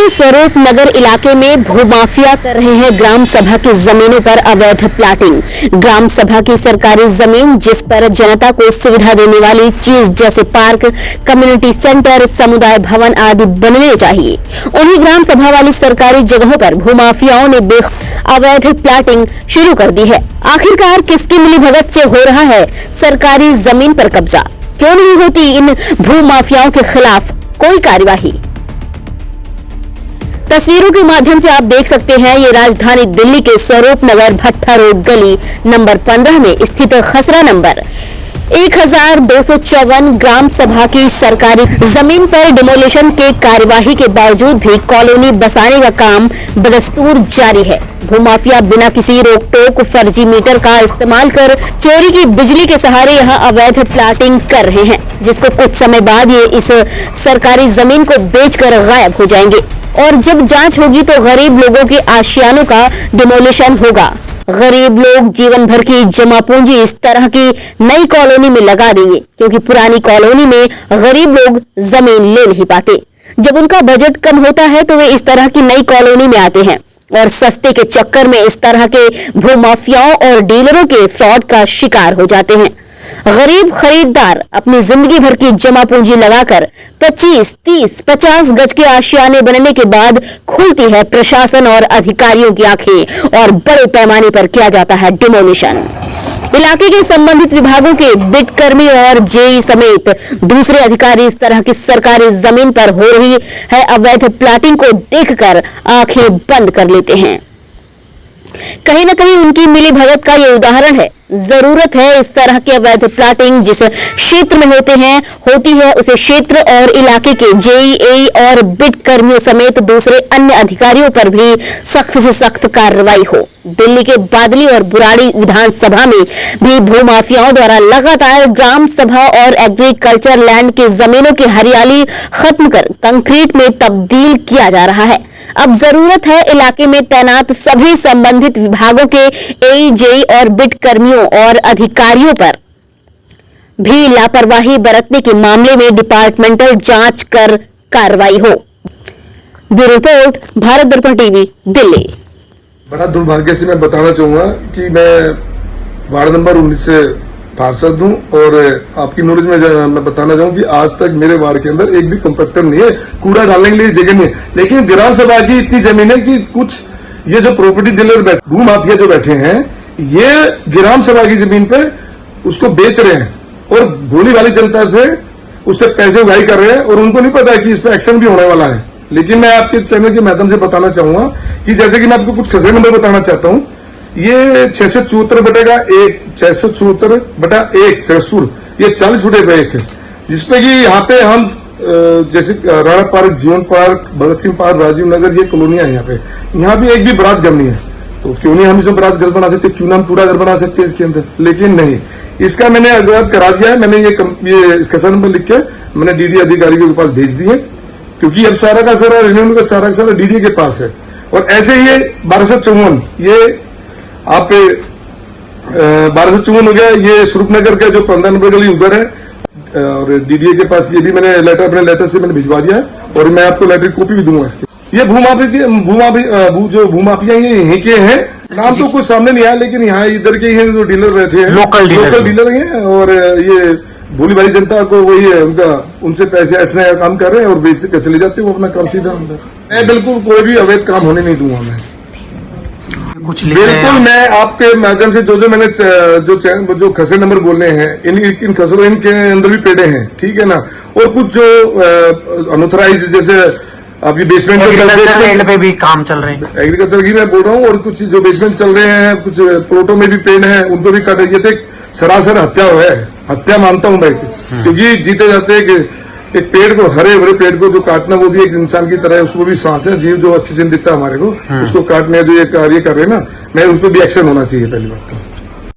के स्वरूप नगर इलाके में भूमाफिया कर रहे हैं ग्राम सभा की जमीनों पर अवैध प्लाटिंग। ग्राम सभा की सरकारी जमीन जिस पर जनता को सुविधा देने वाली चीज जैसे पार्क, कम्युनिटी सेंटर, समुदाय भवन आदि बनने चाहिए, उन्हीं ग्राम सभा वाली सरकारी जगहों पर भूमाफियाओं ने अवैध प्लाटिंग शुरू कर दी है। आखिरकार किसकी मिलीभगत से हो रहा है सरकारी जमीन पर कब्जा? क्यों नहीं होती इन भूमाफियाओं के खिलाफ कोई कार्यवाही? तस्वीरों के माध्यम से आप देख सकते हैं, ये राजधानी दिल्ली के स्वरूप नगर भट्टा रोड गली नंबर 15 में स्थित खसरा नंबर 1254 ग्राम सभा की सरकारी जमीन पर डिमोलिशन के कार्यवाही के बावजूद भी कॉलोनी बसाने का काम बदस्तूर जारी है। भूमाफिया बिना किसी रोक टोक फर्जी मीटर का इस्तेमाल कर चोरी की बिजली के सहारे यहां अवैध प्लाटिंग कर रहे हैं, जिसको कुछ समय बाद ये इस सरकारी जमीन को बेचकर गायब हो जाएंगे और जब जांच होगी तो गरीब लोगों के आशियानों का डिमोलिशन होगा। गरीब लोग जीवन भर की जमा पूंजी इस तरह की नई कॉलोनी में लगा देंगे, क्योंकि पुरानी कॉलोनी में गरीब लोग जमीन ले नहीं पाते। जब उनका बजट कम होता है तो वे इस तरह की नई कॉलोनी में आते हैं और सस्ते के चक्कर में इस तरह के भूमाफियाओं और डीलरों के फ्रॉड का शिकार हो जाते हैं। गरीब खरीदार अपनी जिंदगी भर की जमा पूंजी लगाकर 25, 30, 50 गज के आशियाने बनने के बाद खुलती है प्रशासन और अधिकारियों की आंखें और बड़े पैमाने पर किया जाता है डिमोलिशन। इलाके के संबंधित विभागों के बिट कर्मी और जेई समेत दूसरे अधिकारी इस तरह की सरकारी जमीन पर हो रही है अवैध प्लाटिंग को देखकर आंखें बंद कर लेते हैं। कहीं न कहीं उनकी मिलीभगत का ये उदाहरण है। जरूरत है इस तरह के अवैध प्लाटिंग जिस क्षेत्र में होती है उसे क्षेत्र और इलाके के जेईए और बिट कर्मियों समेत दूसरे अन्य अधिकारियों पर भी सख्त से सख्त कार्रवाई हो। दिल्ली के बादली और बुराड़ी विधानसभा में भी भूमाफियाओं द्वारा लगातार ग्राम सभा और एग्रीकल्चर लैंड की जमीनों की हरियाली खत्म कर कंक्रीट में तब्दील किया जा रहा है। अब जरूरत है इलाके में तैनात सभी संबंधित विभागों के एजेई और बिट कर्मियों और अधिकारियों पर भी लापरवाही बरतने के मामले में डिपार्टमेंटल जांच कर कार्रवाई हो। ब्यूरो रिपोर्ट, भारत दर्पण टीवी, दिल्ली। बड़ा दुर्भाग्य से मैं बताना चाहूंगा कि मैं वार्ड नंबर 19 से पार्षद हूं और आपकी नॉलेज में मैं बताना चाहूँ कि आज तक मेरे वार्ड के अंदर एक भी कॉम्पैक्टर नहीं है, कूड़ा डालने के लिए जगह नहीं है। लेकिन ग्राम सभा की इतनी जमीन है कि कुछ ये जो प्रॉपर्टी डीलर भूमाफिया जो बैठे हैं, ये ग्राम सभा की जमीन पे उसको बेच रहे हैं और भोली वाली जनता से उससे पैसे उगाई कर रहे हैं और उनको नहीं पता कि इस पर एक्शन भी होने वाला है। लेकिन मैं आपके चैनल के माध्यम से बताना चाहूंगा कि जैसे कि मैं आपको कुछ खसरे नंबर बताना चाहता हूँ। ये 674/1 सरसुर, ये 40 फुटे पे एक है, जिसपे कि यहाँ पे हम जैसे राणा पार्क, जीवन पार्क, भगत सिंह पार्क, राजीव नगर, ये कॉलोनियां है। यहाँ भी एक भी बरात घर नहीं है, तो क्यों नहीं हम इसमें बरात घर बना सकते? क्यों ना हम पूरा घर बना सकते हैं इसके अंदर? लेकिन नहीं, इसका मैंने अवगत करा दिया है। मैंने ये खसरा नंबर लिख के मैंने डीडी अधिकारी के पास भेज दिए, क्योंकि अब सारा का सारा रेवेन्यू का सारा डीडी के पास है। और ऐसे ही 1254, ये आप 1254 हो गया, ये स्वरूपनगर का जो 15 नंबर गली उधर है और डीडीए के पास ये भी मैंने अपने लेटर से मैंने भिजवा दिया है और मैं आपको लेटर की कॉपी भी दूंगा इसकी। ये जो भूमाफिया ये यहीं के हैं, नाम तो कुछ सामने नहीं आया, लेकिन यहाँ इधर के ही हैं जो डीलर बैठे हैं, लोकल डीलर हैं और ये भोली भाली जनता को वही है, उनसे पैसे अटने का काम कर रहे हैं और बेच के चले जाते हैं वो अपना काम सीधा। मैं बिल्कुल कोई भी अवैध काम होने नहीं दूंगा। मैं बिल्कुल, मैं आपके माध्यम से जो मैंने जो खसरे नंबर बोलने हैं, इन खसरों इनके अंदर भी पेड़े हैं, ठीक है ना। और कुछ जो अनऑथराइज जैसे आपकी बेसमेंट पे भी काम चल रहे हैं, एग्रीकल्चर की मैं बोल रहा हूँ, और कुछ जो बेसमेंट चल रहे हैं, कुछ प्लॉटों में भी पेड़ हैं, उनको भी काट रही है। सरासर हत्या है, हत्या मानता हूँ मैं, क्योंकि जीते जाते कि एक पेड़ को, हरे भरे पेड़ को जो काटना, वो भी एक इंसान की तरह है, उसको भी सांस है, जीव जो अच्छे से दिखता है हमारे को, उसको काटने जो ये कार्य कर रहे हैं ना, मैं उन पर भी एक्शन होना चाहिए पहली बात तो।